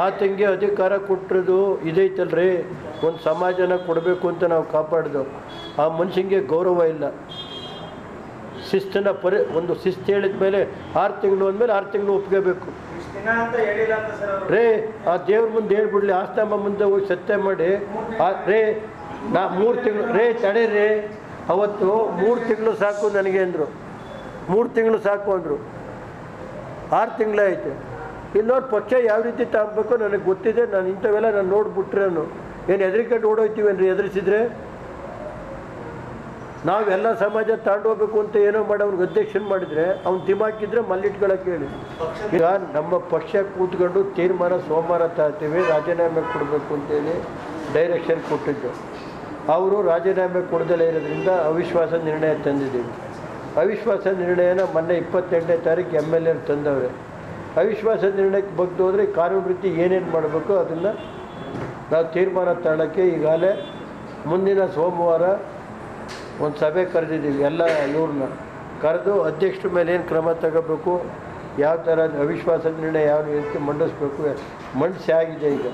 ಆತಂಗೆ ಅಧಿಕಾರ ಕೊಟ್ಟಿರೋದು ಇದೈತಲ್ರಿ, ಒಂದು ಸಮಾಜನ ಕೊಡಬೇಕು ಅಂತ ನಾವು ಕಾಪಾಡ್ದು. ಆ ಮನುಷ್ಯನಿಗೆ ಗೌರವ ಇಲ್ಲ. ಶಿಸ್ತನ್ನ ಒಂದು ಶಿಸ್ತು ಹೇಳಿದ ಮೇಲೆ 6 ತಿಂಗಳು ಅಂದಮೇಲೆ 6 ತಿಂಗಳು ಒಪ್ಕೋಬೇಕು ರೇ. ಆ ದೇವ್ರ ಮುಂದೆ ಹೇಳ್ಬಿಡ್ಲಿ, ಆಸ್ತಂಭ ಮುಂದೆ ಹೋಗಿ ಸತ್ಯ ಮಾಡಿ ರೇ. ನಾ 3 ತಿಂಗಳು ರೇ ತಡೀರಿ. ಅವತ್ತು 3 ತಿಂಗಳು ಸಾಕು ನನಗೆ ಅಂದರು. 3 ತಿಂಗಳು ಸಾಕು ಅಂದರು. 6 ತಿಂಗಳೇ ಐತೆ. ಇನ್ನೊಂದು ಪಕ್ಷ ಯಾವ ರೀತಿ ತಗೊಬೇಕು ನನಗೆ ಗೊತ್ತಿದೆ. ನಾನು ಇಂಥವೆಲ್ಲ ನಾನು ನೋಡ್ಬಿಟ್ರೆ ಏನು ಹೆದರಿಕಟ್ಟು ಓಡೋಯ್ತೀವೇನ್ರಿ? ಎದುರಿಸಿದ್ರೆ ನಾವೆಲ್ಲ ಸಮಾಜ ತಾಂಡೋಗ್ಬೇಕು ಅಂತ ಏನೋ ಮಾಡಿ ಅವ್ನಿಗೆ ಅಧ್ಯಕ್ಷನ್ ಮಾಡಿದರೆ ಅವ್ನು ತಿಮಾಕಿದ್ರೆ ಮಲ್ಲಿಟ್ಕೊಳ್ಳೋಕೆ ಹೇಳಿ. ಈಗ ನಮ್ಮ ಪಕ್ಷ ಕೂತ್ಕೊಂಡು ತೀರ್ಮಾನ ಸೋಮವಾರ ತರ್ತೀವಿ, ರಾಜೀನಾಮೆ ಕೊಡಬೇಕು ಅಂತೇಳಿ ಡೈರೆಕ್ಷನ್ ಕೊಟ್ಟಿದ್ದು. ಅವರು ರಾಜೀನಾಮೆ ಕೊಡದಲ್ಲೇ ಇರೋದ್ರಿಂದ ಅವಿಶ್ವಾಸ ನಿರ್ಣಯ ತಂದಿದ್ದೀವಿ. ಅವಿಶ್ವಾಸ ನಿರ್ಣಯನ ಮೊನ್ನೆ 28ನೇ ತಾರೀಕು MLA ತಂದವ್ರೆ. ಅವಿಶ್ವಾಸ ನಿರ್ಣಯಕ್ಕೆ ಬಗ್ಗೆ ಹೋದರೆ ಕಾನೂನು ರೀತಿ ಏನೇನು ಮಾಡಬೇಕು ಅದನ್ನು ನಾವು ತೀರ್ಮಾನ ತಗೊಳ್ಳೋಕ್ಕೆ ಈಗಾಗಲೇ ಮುಂದಿನ ಸೋಮವಾರ ಒಂದು ಸಭೆ ಕರೆದಿದ್ದೀವಿ. ಎಲ್ಲ ಇವ್ರನ್ನ ಕರೆದು ಅಧ್ಯಕ್ಷರ ಮೇಲೆ ಏನು ಕ್ರಮ ತಗೋಬೇಕು, ಯಾವ ಥರ ಅವಿಶ್ವಾಸ ನಿರ್ಣಯ ಯಾವ ರೀತಿ ಮಂಡಿಸ್ಬೇಕು, ಮಂಡಿಸಿ ಆಗಿದೆ. ಈಗ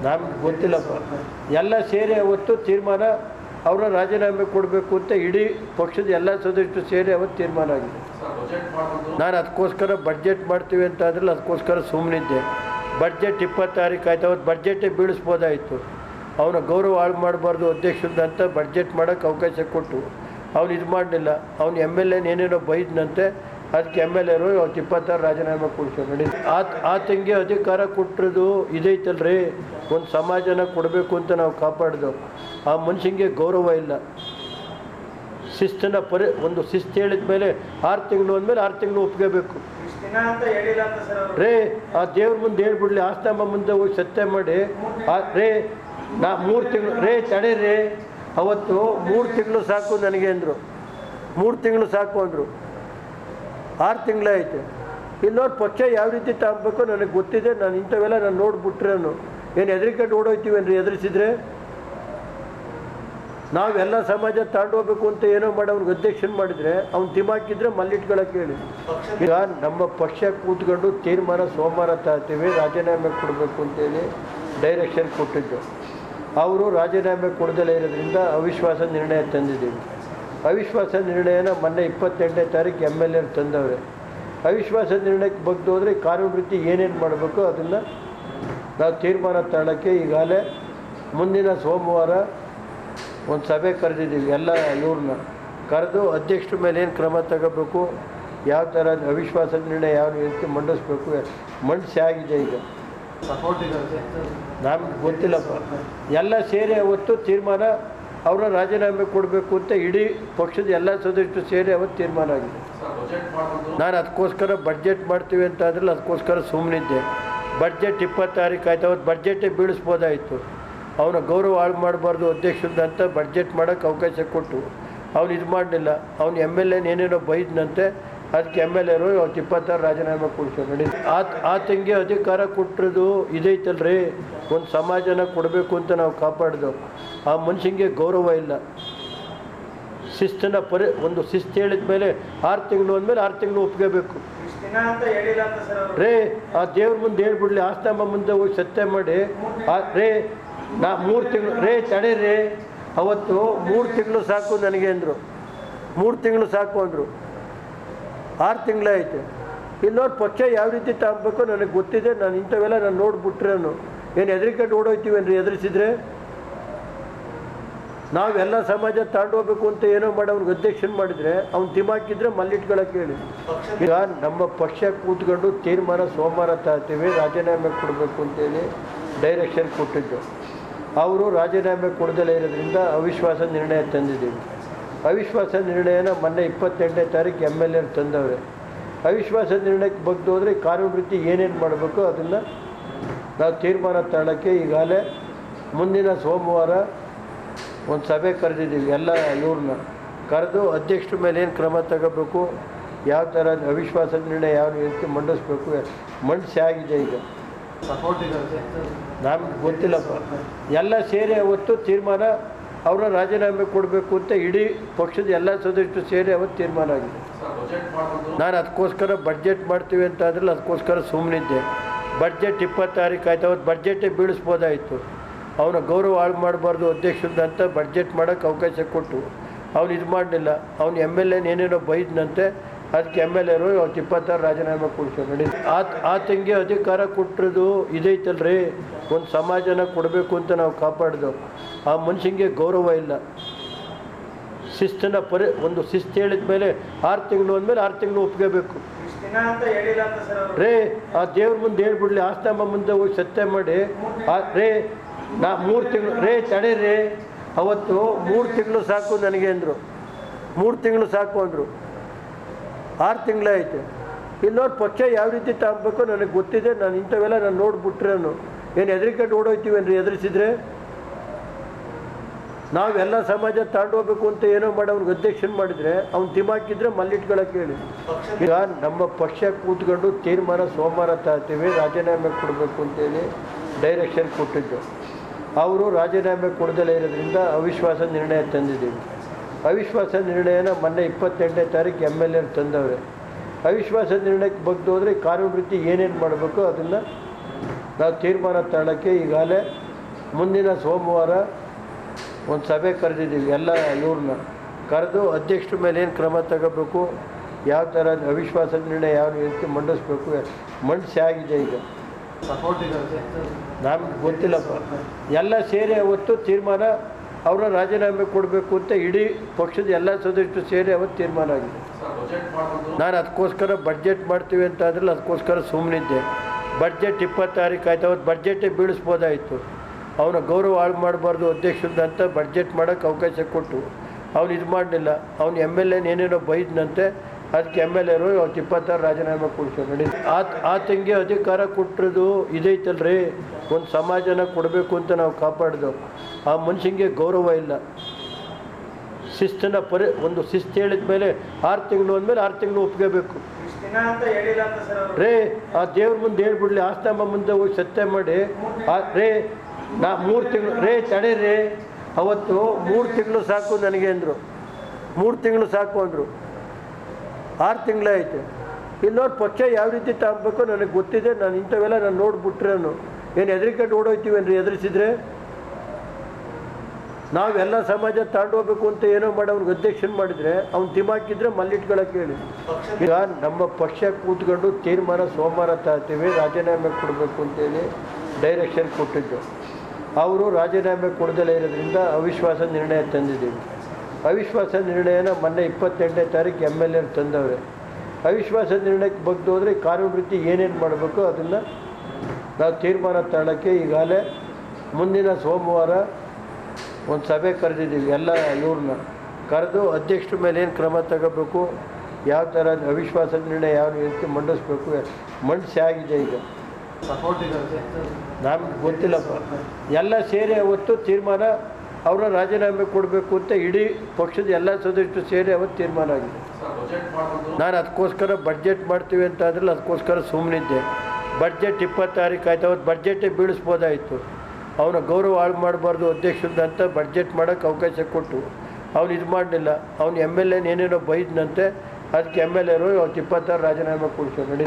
ನಮ್ಗೆ ಗೊತ್ತಿಲ್ಲಪ್ಪ. ಎಲ್ಲ ಸೇರಿ ಅವತ್ತು ತೀರ್ಮಾನ ಅವರ ರಾಜೀನಾಮೆ ಕೊಡಬೇಕು ಅಂತ ಇಡೀ ಪಕ್ಷದ ಎಲ್ಲ ಸದಸ್ಯರು ಸೇರಿ ಅವತ್ತು ತೀರ್ಮಾನ ಆಗಿದೆ. ನಾನು ಅದಕ್ಕೋಸ್ಕರ ಬಡ್ಜೆಟ್ ಮಾಡ್ತೀವಿ ಅಂತ ಅಂದ್ರೆ ಅದಕ್ಕೋಸ್ಕರ ಸುಮ್ಮನಿದ್ದೆ. ಬಡ್ಜೆಟ್ 20 ತಾರೀಕು ಆಯ್ತು. ಅವತ್ತು ಬಡ್ಜೆಟೇ ಬೀಳಿಸ್ಬೋದಾಯಿತು. ಅವನ ಗೌರವ ಹಾಳು ಮಾಡಬಾರ್ದು ಅಧ್ಯಕ್ಷದಂತ ಬಡ್ಜೆಟ್ ಮಾಡೋಕ್ಕೆ ಅವಕಾಶ ಕೊಟ್ಟು ಅವನು ಇದು ಮಾಡಲಿಲ್ಲ. ಅವ್ನು MLA ಏನೇನೋ ಬೈದನಂತೆ. ಅದಕ್ಕೆ MLA ಅವತ್ತು 26 ರಾಜೀನಾಮೆ ಕೊಡಿಸೋ ನಡಿ. ಆತಂಗೆ ಅಧಿಕಾರ ಕೊಟ್ಟಿರೋದು ಇದೈತಲ್ರಿ, ಒಂದು ಸಮಾಜನ ಕೊಡಬೇಕು ಅಂತ ನಾವು ಕಾಪಾಡ್ದು. ಆ ಮನುಷ್ಯನಿಗೆ ಗೌರವ ಇಲ್ಲ. ಶಿಸ್ತನ್ನ ಒಂದು ಶಿಸ್ತು ಹೇಳಿದ ಮೇಲೆ 6 ತಿಂಗಳು ಅಂದಮೇಲೆ 6 ತಿಂಗಳು ಒಪ್ಕೋಬೇಕು ರೇ. ಆ ದೇವ್ರ ಮುಂದೆ ಹೇಳ್ಬಿಡ್ಲಿ, ಆಸ್ತಂಭ ಮುಂದೆ ಹೋಗಿ ಸತ್ಯ ಮಾಡಿ ರೇ. ನಾ 3 ತಿಂಗಳು ರೇ ತಡೀರಿ. ಅವತ್ತು 3 ತಿಂಗಳು ಸಾಕು ನನಗೆ ಅಂದರು. 3 ತಿಂಗಳು ಸಾಕು ಅಂದರು. 6 ತಿಂಗಳೇ ಐತೆ. ಇನ್ನೊಂದು ಪಕ್ಷ ಯಾವ ರೀತಿ ತಗೊಬೇಕು ನನಗೆ ಗೊತ್ತಿದೆ. ನಾನು ಇಂಥವೆಲ್ಲ ನಾನು ನೋಡ್ಬಿಟ್ರೆ ಏನು ಹೆದರಿಕಟ್ಟು ಓಡೋಯ್ತೀವೇನ್ರಿ? ಎದುರಿಸಿದ್ರೆ ನಾವೆಲ್ಲ ಸಮಾಜ ತಾಂಡೋಗ್ಬೇಕು ಅಂತ ಏನೋ ಮಾಡಿ ಅವ್ನಿಗೆ ಅಧ್ಯಕ್ಷನ್ ಮಾಡಿದರೆ ಅವ್ನು ತಿಮಾಕಿದ್ರೆ ಮಲ್ಲಿಟ್ಕೊಳ್ಳೋಕೆ ಹೇಳಿ. ಈಗ ನಮ್ಮ ಪಕ್ಷ ಕೂತ್ಕೊಂಡು ತೀರ್ಮಾನ ಸೋಮವಾರ ತರ್ತೀವಿ, ರಾಜೀನಾಮೆ ಕೊಡಬೇಕು ಅಂತೇಳಿ ಡೈರೆಕ್ಷನ್ ಕೊಟ್ಟಿದ್ದು. ಅವರು ರಾಜೀನಾಮೆ ಕೊಡದಲ್ಲೇ ಇರೋದ್ರಿಂದ ಅವಿಶ್ವಾಸ ನಿರ್ಣಯ ತಂದಿದ್ದೀವಿ. ಅವಿಶ್ವಾಸ ನಿರ್ಣಯನ ಮೊನ್ನೆ 28ನೇ ತಾರೀಕು MLA ತಂದವ್ರೆ. ಅವಿಶ್ವಾಸ ನಿರ್ಣಯಕ್ಕೆ ಬಗ್ಗೆ ಹೋದರೆ ಕಾನೂನು ರೀತಿ ಏನೇನು ಮಾಡಬೇಕು ಅದನ್ನು ನಾವು ತೀರ್ಮಾನ ತಗೊಳ್ಳೋಕ್ಕೆ ಈಗಾಗಲೇ ಮುಂದಿನ ಸೋಮವಾರ ಒಂದು ಸಭೆ ಕರೆದಿದ್ದೀವಿ. ಎಲ್ಲ ಇವ್ರನ್ನ ಕರೆದು ಅಧ್ಯಕ್ಷರ ಮೇಲೆ ಏನು ಕ್ರಮ ತಗೋಬೇಕು, ಯಾವ ಥರ ಅವಿಶ್ವಾಸ ನಿರ್ಣಯ ಯಾವ ರೀತಿ ಮಂಡಿಸ್ಬೇಕು, ಮಂಡಿಸಿ ಆಗಿದೆ. ಈಗ ನಮ್ಗೆ ಗೊತ್ತಿಲ್ಲಪ್ಪ. ಎಲ್ಲ ಸೇರಿ ಅವತ್ತು ತೀರ್ಮಾನ ಅವರ ರಾಜೀನಾಮೆ ಕೊಡಬೇಕು ಅಂತ ಇಡೀ ಪಕ್ಷದ ಎಲ್ಲ ಸದಸ್ಯರು ಸೇರಿ ಅವತ್ತು ತೀರ್ಮಾನ ಆಗಿದೆ. ನಾನು ಅದಕ್ಕೋಸ್ಕರ ಬಡ್ಜೆಟ್ ಮಾಡ್ತೀವಿ ಅಂತ ಅಂದ್ರೆ ಅದಕ್ಕೋಸ್ಕರ ಸುಮ್ಮನಿದ್ದೆ. ಬಡ್ಜೆಟ್ 20 ತಾರೀಕು ಆಯ್ತು. ಅವತ್ತು ಬಡ್ಜೆಟೇ ಬೀಳಿಸ್ಬೋದಾಯಿತು. ಅವನ ಗೌರವ ಹಾಳು ಮಾಡಬಾರ್ದು ಅಧ್ಯಕ್ಷದಂತ ಬಡ್ಜೆಟ್ ಮಾಡೋಕ್ಕೆ ಅವಕಾಶ ಕೊಟ್ಟು ಅವ್ನು ಇದು ಮಾಡಲಿಲ್ಲ. ಅವ್ನು MLA ಏನೇನೋ ಬೈದನಂತೆ. ಅದಕ್ಕೆ MLA ಅವತ್ತು 26 ರಾಜೀನಾಮೆ ಕೊಡಿಸೋ ನಡಿ. ಆತಂಗೆ ಅಧಿಕಾರ ಕೊಟ್ಟಿರೋದು ಇದೈತಲ್ರಿ, ಒಂದು ಸಮಾಜನ ಕೊಡಬೇಕು ಅಂತ ನಾವು ಕಾಪಾಡ್ದು. ಆ ಮನುಷ್ಯನಿಗೆ ಗೌರವ ಇಲ್ಲ. ಶಿಸ್ತನ್ನ ಒಂದು ಶಿಸ್ತು ಹೇಳಿದ ಮೇಲೆ 6 ತಿಂಗಳು ಅಂದಮೇಲೆ 6 ತಿಂಗಳು ಒಪ್ಕೋಬೇಕು ರೇ. ಆ ದೇವ್ರ ಮುಂದೆ ಹೇಳ್ಬಿಡ್ಲಿ, ಆಸ್ತಂಭ ಮುಂದೆ ಹೋಗಿ ಸತ್ಯ ಮಾಡಿ ರೇ. ನಾ 3 ತಿಂಗಳು ರೇ ತಡೀರಿ. ಅವತ್ತು 3 ತಿಂಗಳು ಸಾಕು ನನಗೆ ಅಂದರು. 3 ತಿಂಗಳು ಸಾಕು ಅಂದರು. 6 ತಿಂಗಳೇ ಐತೆ. ಇನ್ನೊಂದು ಪಕ್ಷ ಯಾವ ರೀತಿ ತಗೊಬೇಕು ನನಗೆ ಗೊತ್ತಿದೆ. ನಾನು ಇಂಥವೆಲ್ಲ ನಾನು ನೋಡ್ಬಿಟ್ರೆ ಏನು ಹೆದರಿಕಟ್ಟು ಓಡೋಯ್ತೀವೇನ್ರಿ? ಎದುರಿಸಿದ್ರೆ ನಾವೆಲ್ಲ ಸಮಾಜ ತಾಂಡೋಗ್ಬೇಕು ಅಂತ ಏನೋ ಮಾಡಿ ಅವ್ನಿಗೆ ಅಧ್ಯಕ್ಷನ್ ಮಾಡಿದರೆ ಅವ್ನು ತಿಮಾಕಿದ್ರೆ ಮಲ್ಲಿಟ್ಕೊಳ್ಳೋಕೆ ಹೇಳಿ. ಈಗ ನಮ್ಮ ಪಕ್ಷ ಕೂತ್ಕೊಂಡು ತೀರ್ಮಾನ ಸೋಮವಾರ ತರ್ತೀವಿ, ರಾಜೀನಾಮೆ ಕೊಡಬೇಕು ಅಂತೇಳಿ ಡೈರೆಕ್ಷನ್ ಕೊಟ್ಟಿದ್ದು. ಅವರು ರಾಜೀನಾಮೆ ಕೊಡದಲ್ಲೇ ಇರೋದ್ರಿಂದ ಅವಿಶ್ವಾಸ ನಿರ್ಣಯ ತಂದಿದ್ದೀವಿ. ಅವಿಶ್ವಾಸ ನಿರ್ಣಯನ ಮೊನ್ನೆ 28ನೇ ತಾರೀಕು MLA ತಂದವ್ರೆ. ಅವಿಶ್ವಾಸ ನಿರ್ಣಯಕ್ಕೆ ಬಗ್ಗೆ ಹೋದರೆ ಕಾನೂನು ರೀತಿ ಏನೇನು ಮಾಡಬೇಕು ಅದನ್ನು ನಾವು ತೀರ್ಮಾನ ತಗೊಳ್ಳೋಕ್ಕೆ ಈಗಾಗಲೇ ಮುಂದಿನ ಸೋಮವಾರ ಒಂದು ಸಭೆ ಕರೆದಿದ್ದೀವಿ. ಎಲ್ಲ ಇವ್ರನ್ನ ಕರೆದು ಅಧ್ಯಕ್ಷರ ಮೇಲೆ ಏನು ಕ್ರಮ ತಗೋಬೇಕು, ಯಾವ ಥರ ಅವಿಶ್ವಾಸ ನಿರ್ಣಯ ಯಾವ ರೀತಿ ಮಂಡಿಸ್ಬೇಕು, ಮಂಡಿಸಿ ಆಗಿದೆ. ಈಗ ನಮ್ಗೆ ಗೊತ್ತಿಲ್ಲಪ್ಪ. ಎಲ್ಲ ಸೇರಿ ಅವತ್ತು ತೀರ್ಮಾನ ಅವರ ರಾಜೀನಾಮೆ ಕೊಡಬೇಕು ಅಂತ ಇಡೀ ಪಕ್ಷದ ಎಲ್ಲ ಸದಸ್ಯರು ಸೇರಿ ಅವತ್ತು ತೀರ್ಮಾನ ಆಗಿದೆ. ನಾನು ಅದಕ್ಕೋಸ್ಕರ ಬಡ್ಜೆಟ್ ಮಾಡ್ತೀವಿ ಅಂತ ಅಂದ್ರೆ ಅದಕ್ಕೋಸ್ಕರ ಸುಮ್ಮನಿದ್ದೆ. ಬಡ್ಜೆಟ್ 20 ತಾರೀಕು ಆಯ್ತು, ಅವತ್ತು ಬಡ್ಜೆಟೇ ಬೀಳಿಸ್ಬೋದಾಯಿತು. ಅವನ ಗೌರವ ಹಾಳು ಮಾಡಬಾರ್ದು ಅಧ್ಯಕ್ಷದಂತ ಬಡ್ಜೆಟ್ ಮಾಡೋಕ್ಕೆ ಅವಕಾಶ ಕೊಟ್ಟು ಅವ್ನು ಇದು ಮಾಡಲಿಲ್ಲ. ಅವ್ನು MLA ಏನೇನೋ ಬೈದನಂತೆ, ಅದಕ್ಕೆ MLA ಅವತ್ತು 26 ರಾಜೀನಾಮೆ ಕೊಡ್ಸೋ ನಡಿ. ಆತಂಗೆ ಅಧಿಕಾರ ಕೊಟ್ಟಿರೋದು ಇದೈತಲ್ರಿ, ಒಂದು ಸಮಾಜನ ಕೊಡಬೇಕು ಅಂತ ನಾವು ಕಾಪಾಡ್ದು. ಆ ಮನುಷ್ಯನಿಗೆ ಗೌರವ ಇಲ್ಲ. ಶಿಸ್ತನ್ನ ಒಂದು ಶಿಸ್ತು ಹೇಳಿದ ಮೇಲೆ 6 ತಿಂಗಳು ಅಂದಮೇಲೆ 6 ತಿಂಗಳು ಒಪ್ಕೋಬೇಕು ರೇ. ಆ ದೇವ್ರ ಮುಂದೆ ಹೇಳ್ಬಿಡ್ಲಿ, ಆಸ್ತಂಭ ಮುಂದೆ ಹೋಗಿ ಸತ್ಯ ಮಾಡಿ ರೇ. ನಾ 3 ತಿಂಗಳು ರೇ ತಡೀರಿ. ಅವತ್ತು 3 ತಿಂಗಳು ಸಾಕು ನನಗೆ ಅಂದರು. 3 ತಿಂಗಳು ಸಾಕು ಅಂದರು. 6 ತಿಂಗಳೇ ಐತೆ. ಇನ್ನೊಂದು ಪಕ್ಷ ಯಾವ ರೀತಿ ತಗೊಬೇಕು ನನಗೆ ಗೊತ್ತಿದೆ. ನಾನು ಇಂಥವೆಲ್ಲ ನಾನು ನೋಡ್ಬಿಟ್ರೇನು ಏನು ಹೆದರಿಕಟ್ಟು ಓಡೋಯ್ತೀವೇನ್ರಿ? ಎದುರಿಸಿದ್ರೆ ನಾವೆಲ್ಲ ಸಮಾಜ ತಾಂಡೋಗ್ಬೇಕು ಅಂತ ಏನೋ ಮಾಡಿ ಅವ್ನಿಗೆ ಅಧ್ಯಕ್ಷನ್ ಮಾಡಿದರೆ ಅವ್ನು ತಿಮಾಕಿದ್ರೆ ಮಲ್ಲಿಟ್ಕೊಳ್ಳೋಕೆ ಹೇಳಿ. ಈಗ ನಮ್ಮ ಪಕ್ಷ ಕೂತ್ಕೊಂಡು ತೀರ್ಮಾನ ಸೋಮವಾರ ತರ್ತೀವಿ, ರಾಜೀನಾಮೆ ಕೊಡಬೇಕು ಅಂತೇಳಿ ಡೈರೆಕ್ಷನ್ ಕೊಟ್ಟಿದ್ದು. ಅವರು ರಾಜೀನಾಮೆ ಕೊಡದಲ್ಲೇ ಇರೋದ್ರಿಂದ ಅವಿಶ್ವಾಸ ನಿರ್ಣಯ ತಂದಿದ್ದೀವಿ. ಅವಿಶ್ವಾಸ ನಿರ್ಣಯನ ಮೊನ್ನೆ 28ನೇ ತಾರೀಕು MLA ತಂದವ್ರೆ. ಅವಿಶ್ವಾಸ ನಿರ್ಣಯಕ್ಕೆ ಬಗ್ಗೆ ಹೋದರೆ ಕಾನೂನು ರೀತಿ ಏನೇನು ಮಾಡಬೇಕು ಅದನ್ನು ನಾವು ತೀರ್ಮಾನ ತಗೊಳ್ಳೋಕ್ಕೆ ಈಗಾಗಲೇ ಮುಂದಿನ ಸೋಮವಾರ ಒಂದು ಸಭೆ ಕರೆದಿದ್ದೀವಿ. ಎಲ್ಲ ಇವ್ರನ್ನ ಕರೆದು ಅಧ್ಯಕ್ಷರ ಮೇಲೆ ಏನು ಕ್ರಮ ತಗೋಬೇಕು, ಯಾವ ಥರ ಅವಿಶ್ವಾಸ ನಿರ್ಣಯ ಯಾವ ರೀತಿ ಮಂಡಿಸ್ಬೇಕು, ಮಂಡಿಸಿ ಆಗಿದೆ. ಈಗ ನಮ್ಗೆ ಗೊತ್ತಿಲ್ಲಪ್ಪ. ಎಲ್ಲ ಸೇರಿ ಅವತ್ತು ತೀರ್ಮಾನ ಅವರ ರಾಜೀನಾಮೆ ಕೊಡಬೇಕು ಅಂತ ಇಡೀ ಪಕ್ಷದ ಎಲ್ಲ ಸದಸ್ಯರು ಸೇರಿ ಅವತ್ತು ತೀರ್ಮಾನ ಆಗಿದೆ. ನಾನು ಅದಕ್ಕೋಸ್ಕರ ಬಡ್ಜೆಟ್ ಮಾಡ್ತೀವಿ ಅಂತ ಅಂದ್ರೆ ಅದಕ್ಕೋಸ್ಕರ ಸುಮ್ಮನಿದ್ದೆ. ಬಡ್ಜೆಟ್ 20 ತಾರೀಕು ಆಯ್ತು, ಅವತ್ತು ಬಡ್ಜೆಟೇ ಬೀಳಿಸ್ಬೋದಾಯಿತು. ಅವನ ಗೌರವ ಹಾಳು ಮಾಡಬಾರ್ದು ಅಧ್ಯಕ್ಷದಂತ ಬಡ್ಜೆಟ್ ಮಾಡೋಕ್ಕೆ ಅವಕಾಶ ಕೊಟ್ಟು ಅವ್ನು ಇದು ಮಾಡಲಿಲ್ಲ. ಅವ್ನು MLA ಏನೇನೋ ಬೈದನಂತೆ, ಅದಕ್ಕೆ MLA ಅವತ್ತು 26 ರಾಜೀನಾಮೆ ಕೊಡ್ಸೋ ನಡಿ. ಆತಂಗೆ ಅಧಿಕಾರ ಕೊಟ್ಟಿರೋದು ಇದೈತಲ್ರಿ, ಒಂದು ಸಮಾಜನ ಕೊಡಬೇಕು ಅಂತ ನಾವು ಕಾಪಾಡ್ದು. ಆ ಮನುಷ್ಯನಿಗೆ ಗೌರವ ಇಲ್ಲ. ಶಿಸ್ತನ್ನ ಒಂದು ಶಿಸ್ತು ಹೇಳಿದ ಮೇಲೆ 6 ತಿಂಗಳು ಅಂದಮೇಲೆ 6 ತಿಂಗಳು ಒಪ್ಕೋಬೇಕು ರೇ. ಆ ದೇವ್ರ ಮುಂದೆ ಹೇಳ್ಬಿಡ್ಲಿ, ಆಸ್ತಂಭ ಮುಂದೆ ಹೋಗಿ ಸತ್ಯ ಮಾಡಿ ರೇ. ನಾ 3 ತಿಂಗಳು ರೇ ತಡೀರಿ. ಅವತ್ತು 3 ತಿಂಗಳು ಸಾಕು ನನಗೆ ಅಂದರು. 3 ತಿಂಗಳು ಸಾಕು ಅಂದರು. 6 ತಿಂಗಳೇ ಐತೆ. ಇನ್ನೊಂದು ಪಕ್ಷ ಯಾವ ರೀತಿ ತಗೊಬೇಕು ನನಗೆ ಗೊತ್ತಿದೆ. ನಾನು ಇಂಥವೆಲ್ಲ ನಾನು ನೋಡ್ಬಿಟ್ರೇನು ಏನು ಹೆದರಿಕಟ್ಟು ಓಡೋಯ್ತೀವೇನ್ರಿ? ಎದುರಿಸಿದ್ರೆ ನಾವೆಲ್ಲ ಸಮಾಜ ತಾಂಡೋಗ್ಬೇಕು ಅಂತ ಏನೋ ಮಾಡಿ ಅವ್ನಿಗೆ ಅಧ್ಯಕ್ಷನ್ ಮಾಡಿದರೆ ಅವ್ನು ತಿಮಾಕಿದ್ರೆ ಮಲ್ಲಿಟ್ಕೊಳ್ಳೋಕೆ ಹೇಳಿ. ಈಗ ನಮ್ಮ ಪಕ್ಷ ಕೂತ್ಕೊಂಡು ತೀರ್ಮಾನ ಸೋಮವಾರ ತರ್ತೀವಿ, ರಾಜೀನಾಮೆ ಕೊಡಬೇಕು ಅಂತೇಳಿ ಡೈರೆಕ್ಷನ್ ಕೊಟ್ಟಿದ್ದು. ಅವರು ರಾಜೀನಾಮೆ ಕೊಡದಲ್ಲೇ ಇರೋದ್ರಿಂದ ಅವಿಶ್ವಾಸ ನಿರ್ಣಯ ತಂದಿದ್ದೀವಿ. ಅವಿಶ್ವಾಸ ನಿರ್ಣಯನ ಮೊನ್ನೆ 28ನೇ ತಾರೀಕು MLA ತಂದವ್ರೆ. ಅವಿಶ್ವಾಸ ನಿರ್ಣಯಕ್ಕೆ ಬಗ್ಗೆ ಹೋದರೆ ಕಾನೂನು ರೀತಿ ಏನೇನು ಮಾಡಬೇಕು ಅದನ್ನು ನಾವು ತೀರ್ಮಾನ ತಗೊಳ್ಳೋಕ್ಕೆ ಈಗಾಗಲೇ ಮುಂದಿನ ಸೋಮವಾರ ಒಂದು ಸಭೆ ಕರೆದಿದ್ದೀವಿ. ಎಲ್ಲ ಇವ್ರನ್ನ ಕರೆದು ಅಧ್ಯಕ್ಷರ ಮೇಲೆ ಏನು ಕ್ರಮ ತಗೋಬೇಕು, ಯಾವ ಥರ ಅವಿಶ್ವಾಸ ನಿರ್ಣಯ ಯಾವ ರೀತಿ ಮಂಡಿಸ್ಬೇಕು, ಮಂಡಿಸಿ ಆಗಿದೆ. ಈಗ ನಮ್ಗೆ ಗೊತ್ತಿಲ್ಲಪ್ಪ. ಎಲ್ಲ ಸೇರಿ ಅವತ್ತು ತೀರ್ಮಾನ ಅವರ ರಾಜೀನಾಮೆ ಕೊಡಬೇಕು ಅಂತ ಇಡೀ ಪಕ್ಷದ ಎಲ್ಲ ಸದಸ್ಯರು ಸೇರಿ ಅವತ್ತು ತೀರ್ಮಾನ ಆಗಿದೆ. ನಾನು ಅದಕ್ಕೋಸ್ಕರ ಬಡ್ಜೆಟ್ ಮಾಡ್ತೀವಿ ಅಂತ ಅಂದ್ರೆ ಅದಕ್ಕೋಸ್ಕರ ಸುಮ್ಮನಿದ್ದೆ. ಬಡ್ಜೆಟ್ 20 ತಾರೀಕು ಆಯ್ತು, ಅವತ್ತು ಬಡ್ಜೆಟೇ ಬೀಳಿಸ್ಬೋದಾಯಿತು. ಅವನ ಗೌರವ ಹಾಳು ಮಾಡಬಾರ್ದು ಅಧ್ಯಕ್ಷದಂತ ಬಡ್ಜೆಟ್ ಮಾಡೋಕ್ಕೆ ಅವಕಾಶ ಕೊಟ್ಟು ಅವ್ನು ಇದು ಮಾಡಲಿಲ್ಲ. ಅವ್ನು MLA ಏನೇನೋ ಬೈದನಂತೆ, ಅದಕ್ಕೆ MLA ಅವತ್ತು 26 ರಾಜೀನಾಮೆ ಕೊಡ್ಸೋ ನಡಿ.